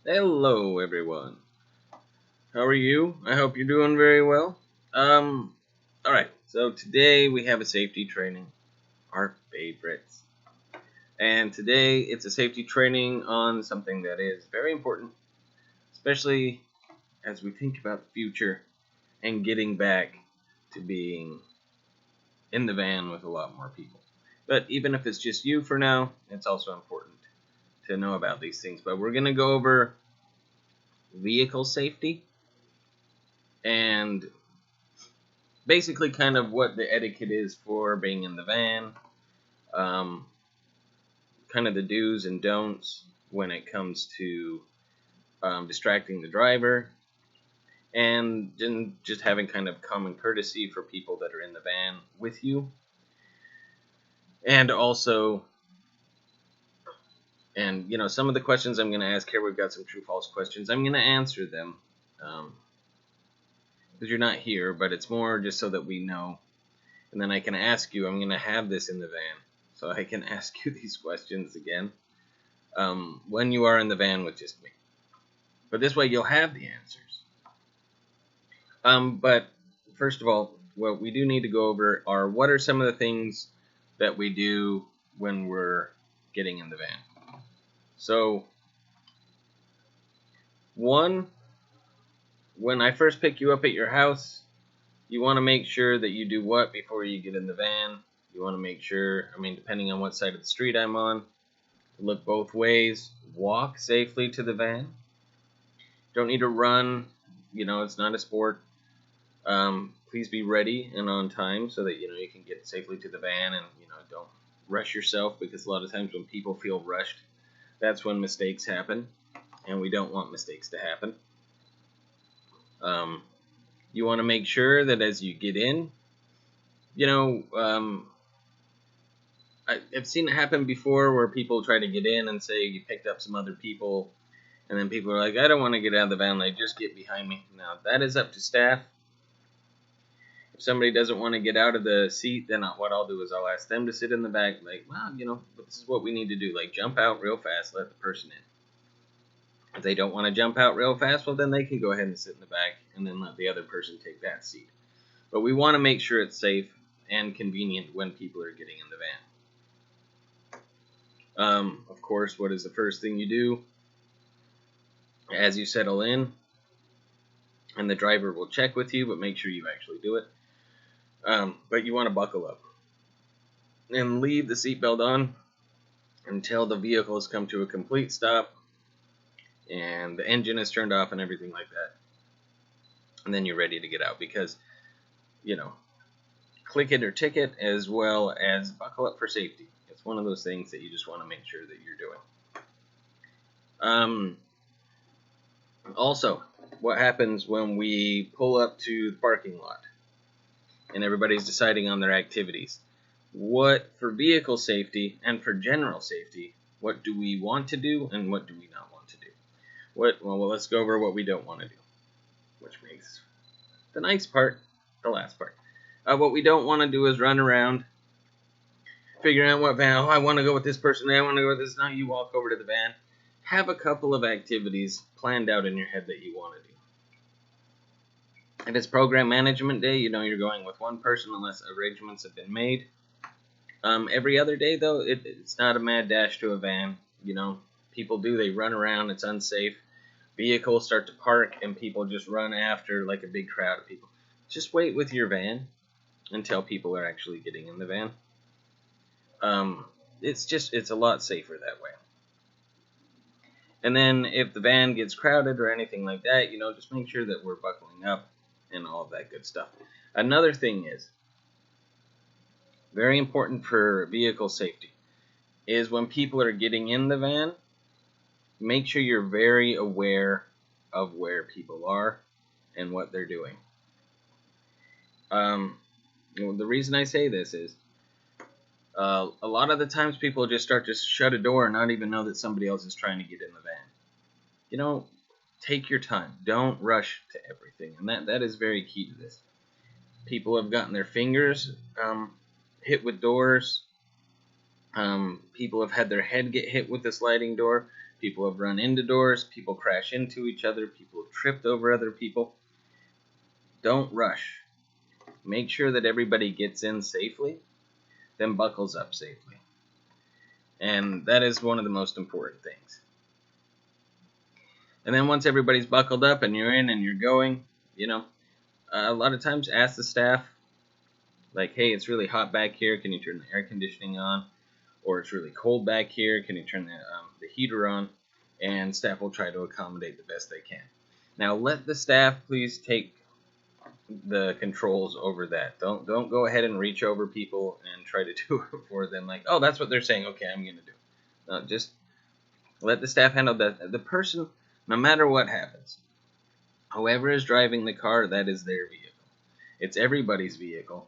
Hello, everyone. How are you? I hope you're doing very well. Um, all right. So today we have a safety training, our favorites, and today it's a safety training on something that is very important, especially as we think about the future and getting back to being in the van with a lot more people. But even if it's just you for now, it's also important to know about these things. But we're gonna go over vehicle safety and basically kind of what the etiquette is for being in the van, um, kind of the do's and don'ts when it comes to distracting the driver, and then just having kind of common courtesy for people that are in the van with you, and also, and some of the questions I'm going to ask here, we've got some true false questions. I'm going to answer them because you're not here, but it's more just so that we know, and then I can ask you. I'm going to have this in the van, so I can ask you these questions again when you are in the van with just me. But this way you'll have the answers. But first of all, what we do need to go over are what are some of the things that we do when we're getting in the van. So, one, when I first pick you up at your house, you want to make sure that you do what before you get in the van? You want to make sure, depending on what side of the street I'm on, look both ways, walk safely to the van. Don't need to run, it's not a sport. Please be ready and on time so that you can get safely to the van, and don't rush yourself, because a lot of times when people feel rushed, that's when mistakes happen, and we don't want mistakes to happen. You want to make sure that as you get in, I've seen it happen before where people try to get in and say you picked up some other people, and then people are like, I don't want to get out of the van, like just get behind me. Now that is up to staff. If somebody doesn't want to get out of the seat, then what I'll do is I'll ask them to sit in the back, like, well, but this is what we need to do. Like, jump out real fast, let the person in. If they don't want to jump out real fast, well, then they can go ahead and sit in the back, and then let the other person take that seat. But we want to make sure it's safe and convenient when people are getting in the van. Of course, what is the first thing you do as you settle in? And the driver will check with you, but make sure you actually do it. But you want to buckle up and leave the seatbelt on until the vehicle has come to a complete stop and the engine is turned off and everything like that. And then you're ready to get out, because, click it or ticket, as well as buckle up for safety. It's one of those things that you just want to make sure that you're doing. Also, what happens when we pull up to the parking lot and everybody's deciding on their activities? What, for vehicle safety and for general safety, what do we want to do and what do we not want to do? Well, let's go over what we don't want to do, which makes the nice part the last part. What we don't want to do is run around figuring out what van. Oh, I want to go with this person. I want to go with this. Now you walk over to the van. Have a couple of activities planned out in your head that you want to do. If it's program management day, you're going with one person unless arrangements have been made. Every other day, though, it's not a mad dash to a van. People they run around. It's unsafe. Vehicles start to park, and people just run after like a big crowd of people. Just wait with your van until people are actually getting in the van. It's a lot safer that way. And then if the van gets crowded or anything like that, just make sure that we're buckling up and all of that good stuff. Another thing is very important for vehicle safety is when people are getting in the van, make sure you're very aware of where people are and what they're doing. The reason I say this is a lot of the times people just start to shut a door and not even know that somebody else is trying to get in the van. Take your time. Don't rush to everything, and that is very key to this. People have gotten their fingers hit with doors People have had their head get hit with the sliding door. People have run into doors. People crash into each other. People have tripped over other people. Don't rush. Make sure that everybody gets in safely, then buckles up safely. And that is one of the most important things. And then once everybody's buckled up and you're in and you're going, a lot of times ask the staff, like, hey, it's really hot back here. Can you turn the air conditioning on? Or it's really cold back here. Can you turn the heater on? And staff will try to accommodate the best they can. Now, let the staff please take the controls over that. Don't go ahead and reach over people and try to do it for them. Like, oh, that's what they're saying. Okay, I'm going to do it. No, just let the staff handle that. The person, no matter what happens, whoever is driving the car, that is their vehicle. It's everybody's vehicle,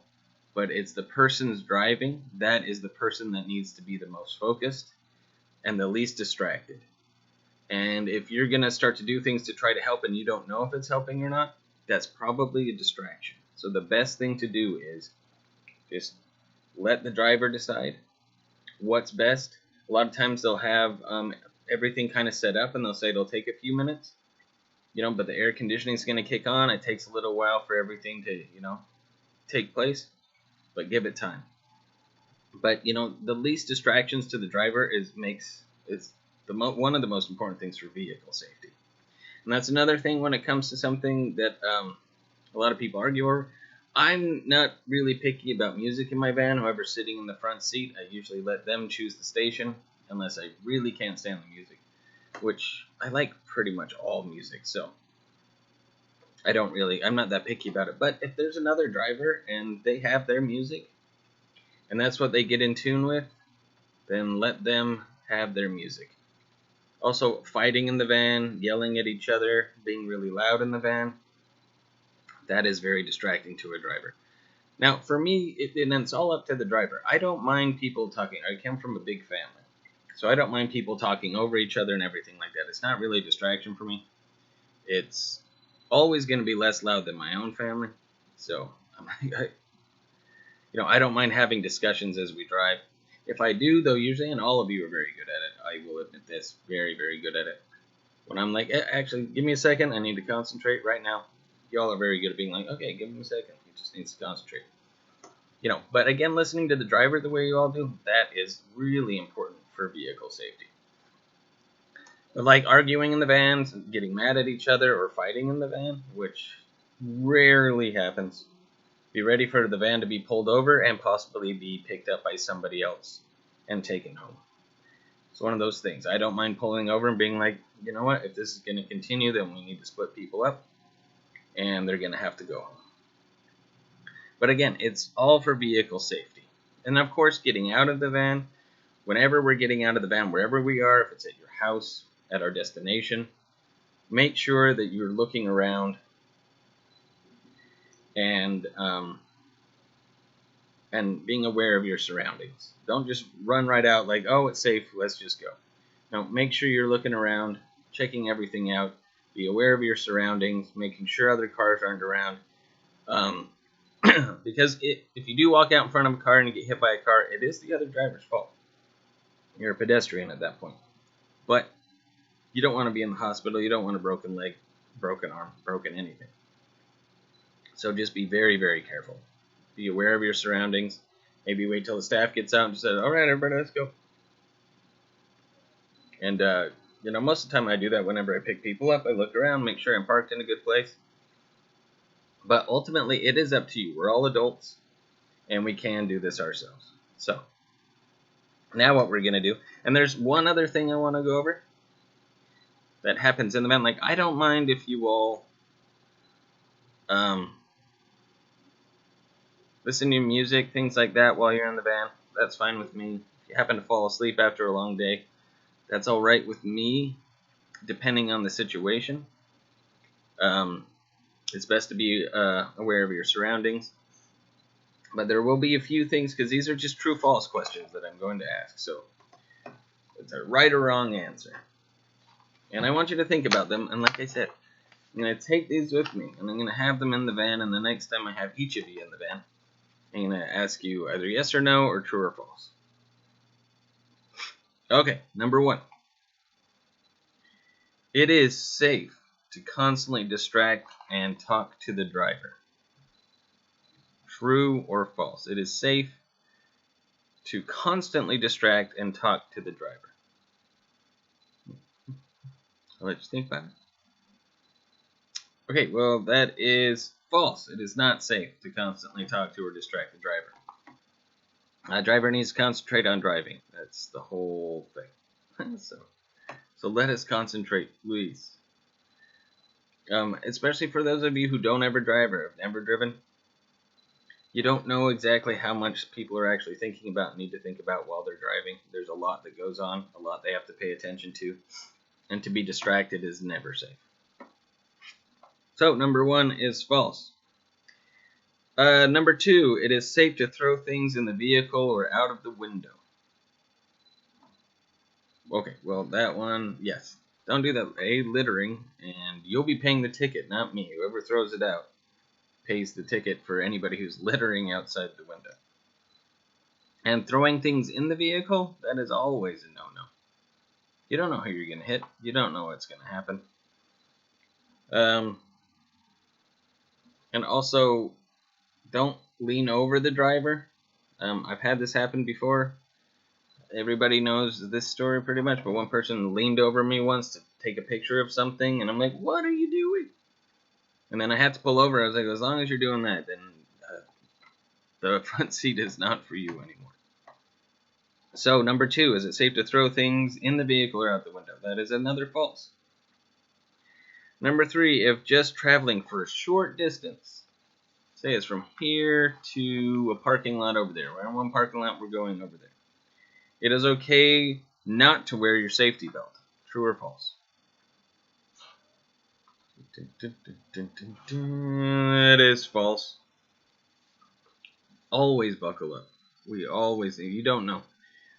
but it's the person's driving. That is the person that needs to be the most focused and the least distracted. And if you're going to start to do things to try to help and you don't know if it's helping or not, that's probably a distraction. So the best thing to do is just let the driver decide what's best. A lot of times they'll have everything kind of set up and they'll say it'll take a few minutes, but the air conditioning is going to kick on. It takes a little while for everything to, take place, but give it time. But, the least distractions to the driver is one of the most important things for vehicle safety. And that's another thing when it comes to something that a lot of people argue over. I'm not really picky about music in my van. Whoever's sitting in the front seat, I usually let them choose the station unless I really can't stand the music, which I like pretty much all music, so I'm not that picky about it. But if there's another driver and they have their music and that's what they get in tune with, then let them have their music. Also, fighting in the van, yelling at each other, being really loud in the van, that is very distracting to a driver. Now, for me, and it's all up to the driver. I don't mind people talking. I come from a big family, so I don't mind people talking over each other and everything like that. It's not really a distraction for me. It's always going to be less loud than my own family, so I don't mind having discussions as we drive. If I do, though, usually, and all of you are very good at it, I will admit this, very, very good at it. When I'm like, actually, give me a second, I need to concentrate right now. Y'all are very good at being like, okay, give him a second, he just needs to concentrate. But again, listening to the driver the way you all do, that is really important for vehicle safety. But like arguing in the van, getting mad at each other, or fighting in the van, which rarely happens, be ready for the van to be pulled over and possibly be picked up by somebody else and taken home. It's one of those things. I don't mind pulling over and being like, you know what, if this is going to continue, then we need to split people up, and they're going to have to go home. But again, it's all for vehicle safety. And of course, getting out of the van, whenever we're getting out of the van, wherever we are, if it's at your house, at our destination, make sure that you're looking around and being aware of your surroundings. Don't just run right out like, oh, it's safe, let's just go. No, make sure you're looking around, checking everything out, be aware of your surroundings, making sure other cars aren't around. Because if you do walk out in front of a car and you get hit by a car, it is the other driver's fault. You're a pedestrian at that point. But you don't want to be in the hospital. You don't want a broken leg, broken arm, broken anything. So just be very, very careful. Be aware of your surroundings. Maybe wait till the staff gets out and just say, all right, everybody, let's go. And, most of the time I do that whenever I pick people up. I look around, make sure I'm parked in a good place. But ultimately, it is up to you. We're all adults, and we can do this ourselves. So, now what we're going to do, and there's one other thing I want to go over that happens in the van. Like, I don't mind if you all listen to music, things like that while you're in the van. That's fine with me. If you happen to fall asleep after a long day, that's all right with me, depending on the situation. It's best to be aware of your surroundings. But there will be a few things, because these are just true-false questions that I'm going to ask. So it's a right or wrong answer. And I want you to think about them. And like I said, I'm going to take these with me, and I'm going to have them in the van. And the next time I have each of you in the van, I'm going to ask you either yes or no, or true or false. Okay, number 1. It is safe to constantly distract and talk to the driver. True or false? It is safe to constantly distract and talk to the driver. I'll let you think about it. Okay, well, that is false. It is not safe to constantly talk to or distract the driver. Driver needs to concentrate on driving. That's the whole thing. So let us concentrate, please. Especially for those of you who don't ever drive or have never driven. You don't know exactly how much people are actually thinking about and need to think about while they're driving. There's a lot that goes on, a lot they have to pay attention to, and to be distracted is never safe. So, number 1 is false. Number 2, it is safe to throw things in the vehicle or out of the window. Okay, well, that one, yes. Don't do that. Littering, and you'll be paying the ticket, not me. Whoever throws it out pays the ticket for anybody who's littering outside the window. And throwing things in the vehicle, that is always a no-no. You don't know who you're going to hit. You don't know what's going to happen. And also, don't lean over the driver. I've had this happen before. Everybody knows this story pretty much, but one person leaned over me once to take a picture of something, and I'm like, what are you doing? And then I had to pull over. I was like, as long as you're doing that, then the front seat is not for you anymore. So, number 2, is it safe to throw things in the vehicle or out the window? That is another false. Number 3, if just traveling for a short distance, say it's from here to a parking lot over there. We're in one parking lot, we're going over there. It is okay not to wear your safety belt. True or false? It is false. Always buckle up. You don't know.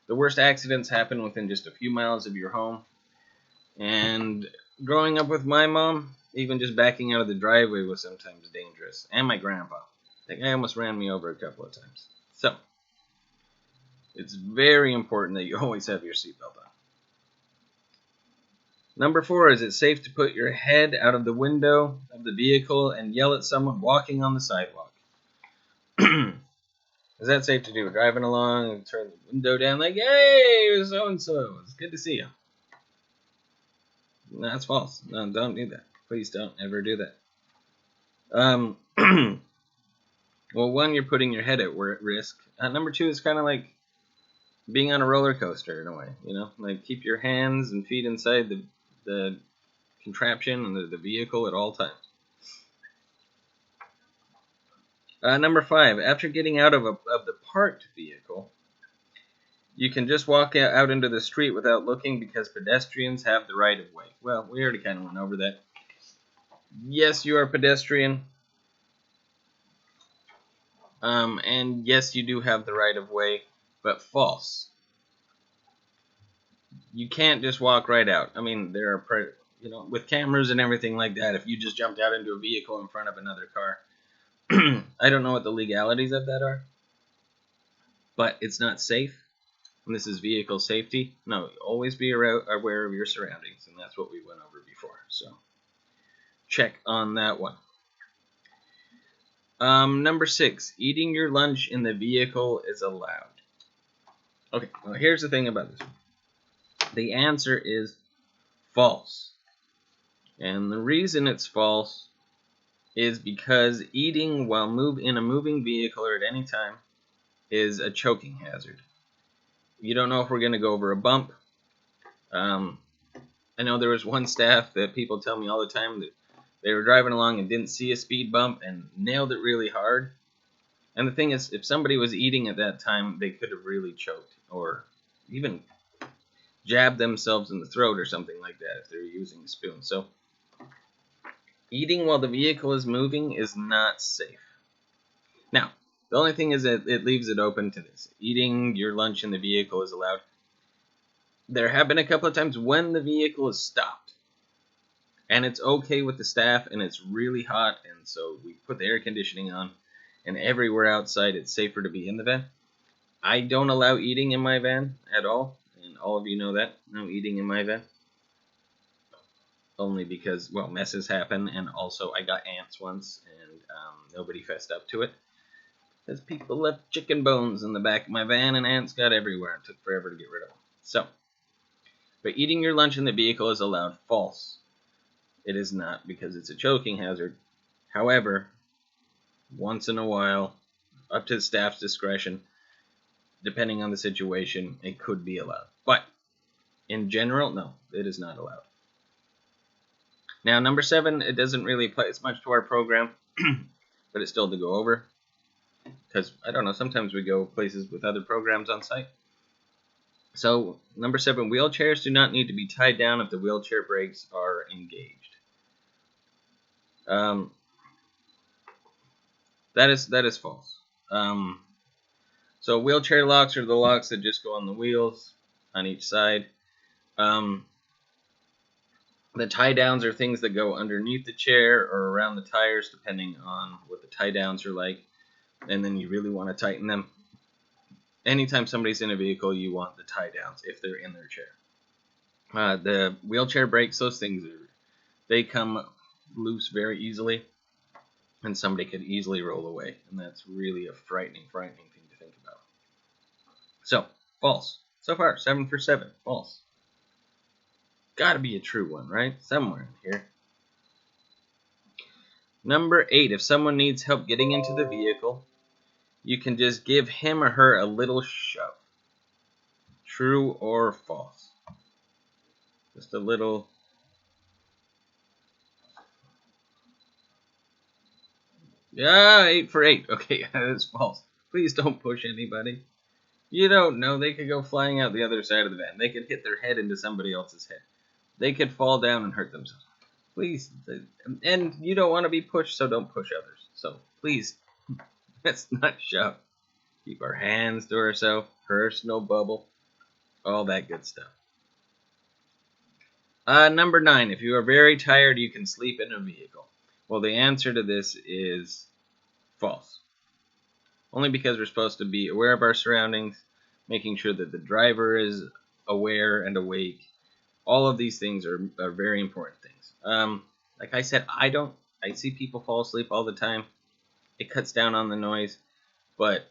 The worst accidents happen within just a few miles of your home. And growing up with my mom, even just backing out of the driveway was sometimes dangerous. And my grandpa. That guy almost ran me over a couple of times. So, it's very important that you always have your seatbelt on. Number 4, is it safe to put your head out of the window of the vehicle and yell at someone walking on the sidewalk? Is that safe to do? Driving along and turn the window down like, hey, so-and-so, it's good to see you. No, that's false. No, don't do that. Please don't ever do that. Well, 1, you're putting your head at risk. Number 2 is kind of like being on a roller coaster in a way, like keep your hands and feet inside the contraption and the vehicle at all times. Number 5, after getting out of the parked vehicle, you can just walk out into the street without looking because pedestrians have the right of way. Well, we already kind of went over that. Yes, you are a pedestrian. And yes, you do have the right of way, but false. You can't just walk right out. I mean, there are, with cameras and everything like that, if you just jumped out into a vehicle in front of another car, I don't know what the legalities of that are, but it's not safe. And this is vehicle safety. No, always be aware of your surroundings, and that's what we went over before. So, check on that one. Number 6, eating your lunch in the vehicle is allowed. Okay, well, here's the thing about this one. The answer is false. And the reason it's false is because eating while in a moving vehicle or at any time is a choking hazard. You don't know if we're going to go over a bump. I know there was one staff that people tell me all the time that they were driving along and didn't see a speed bump and nailed it really hard. And the thing is, if somebody was eating at that time, they could have really choked or even jabbed themselves in the throat or something like that if they're using a spoon. So, eating while the vehicle is moving is not safe. Now, the only thing is that it leaves it open to this. Eating your lunch in the vehicle is allowed. There have been a couple of times when the vehicle is stopped. And it's okay with the staff, and it's really hot, and so we put the air conditioning on, and everywhere outside it's safer to be in the van. I don't allow eating in my van at all, and and all of you know that. No eating in my van. Only because, well, messes happen, and also I got ants once, and nobody fessed up to it. Because people left chicken bones in the back of my van, and ants got everywhere. It took forever to get rid of them. So, but eating your lunch in the vehicle is allowed. False. It is not, because it's a choking hazard. However, once in a while, up to the staff's discretion, depending on the situation, it could be allowed. But in general, no, it is not allowed. Now, number 7, it doesn't really apply as much to our program, but it's still to go over. Because, I don't know, sometimes we go places with other programs on site. So, number 7, wheelchairs do not need to be tied down if the wheelchair brakes are engaged. That is false. So wheelchair locks are the locks that just go on the wheels on each side. The tie downs are things that go underneath the chair or around the tires, depending on what the tie downs are like. And then you really want to tighten them. Anytime somebody's in a vehicle, you want the tie downs if they're in their chair. The wheelchair brakes, those things they come loose very easily, and somebody could easily roll away, and that's really a frightening thing to think about. So, false. So far, 7 for 7. False. Gotta be a true one, right? Somewhere in here. Number 8. If someone needs help getting into the vehicle, you can just give him or her a little shove. True or false? Just a little. Yeah, 8 for 8. Okay, that is false. Please don't push anybody. You don't know. They could go flying out the other side of the van. They could hit their head into somebody else's head. They could fall down and hurt themselves. Please. And you don't want to be pushed, so don't push others. So, please, let's not shove. Keep our hands to ourselves. Purse, no bubble. All that good stuff. Number 9. If you are very tired, you can sleep in a vehicle. Well, the answer to this is false. Only because we're supposed to be aware of our surroundings, making sure that the driver is aware and awake. All of these things are very important things. Like I said, I see people fall asleep all the time. It cuts down on the noise, but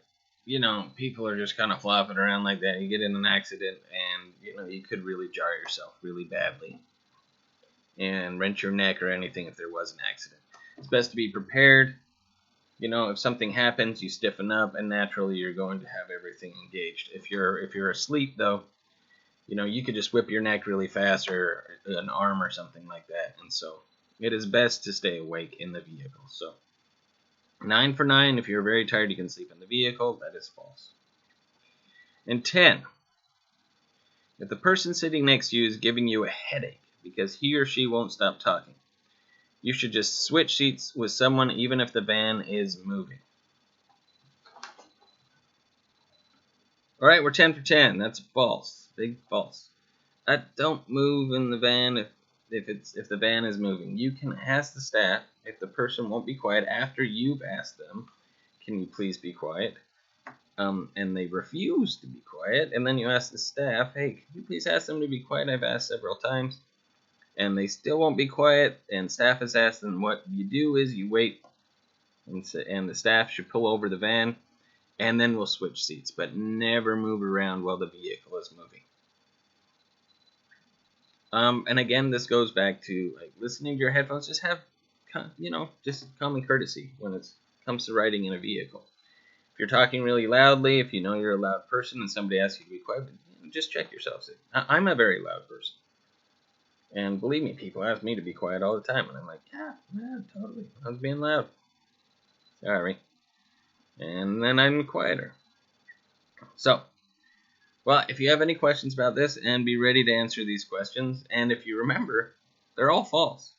people are just kind of flopping around like that. You get in an accident, and you could really jar yourself really badly, and wrench your neck or anything if there was an accident. It's best to be prepared. If something happens, you stiffen up, and naturally you're going to have everything engaged. If you're asleep, though, you could just whip your neck really fast or an arm or something like that. And so it is best to stay awake in the vehicle. So 9 for 9. If you're very tired, you can sleep in the vehicle. That is false. And 10. If the person sitting next to you is giving you a headache because he or she won't stop talking, you should just switch seats with someone even if the van is moving. All right, we're 10 for 10. That's false. Big false. Don't move in the van if the van is moving. You can ask the staff if the person won't be quiet after you've asked them, can you please be quiet? And they refuse to be quiet, and then you ask the staff, hey, can you please ask them to be quiet? I've asked several times, and they still won't be quiet, and staff has asked them. What you do is you wait, and the staff should pull over the van, and then we'll switch seats, but never move around while the vehicle is moving. And again, this goes back to listening to your headphones. Just have, just common courtesy when it comes to riding in a vehicle. If you're talking really loudly, if you know you're a loud person and somebody asks you to be quiet, just check yourself. I'm a very loud person. And believe me, people ask me to be quiet all the time. And I'm like, yeah, totally. I was being loud. Sorry. And then I'm quieter. So, well, if you have any questions about this, and be ready to answer these questions. And if you remember, they're all false.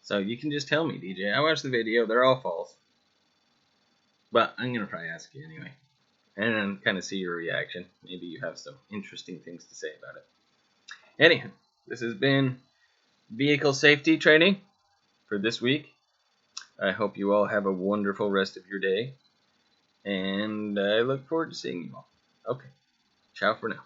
So you can just tell me, DJ, I watched the video, they're all false. But I'm going to probably ask you anyway. And then kind of see your reaction. Maybe you have some interesting things to say about it. Anyhow, this has been vehicle safety training for this week. I hope you all have a wonderful rest of your day. And I look forward to seeing you all. Okay. Ciao for now.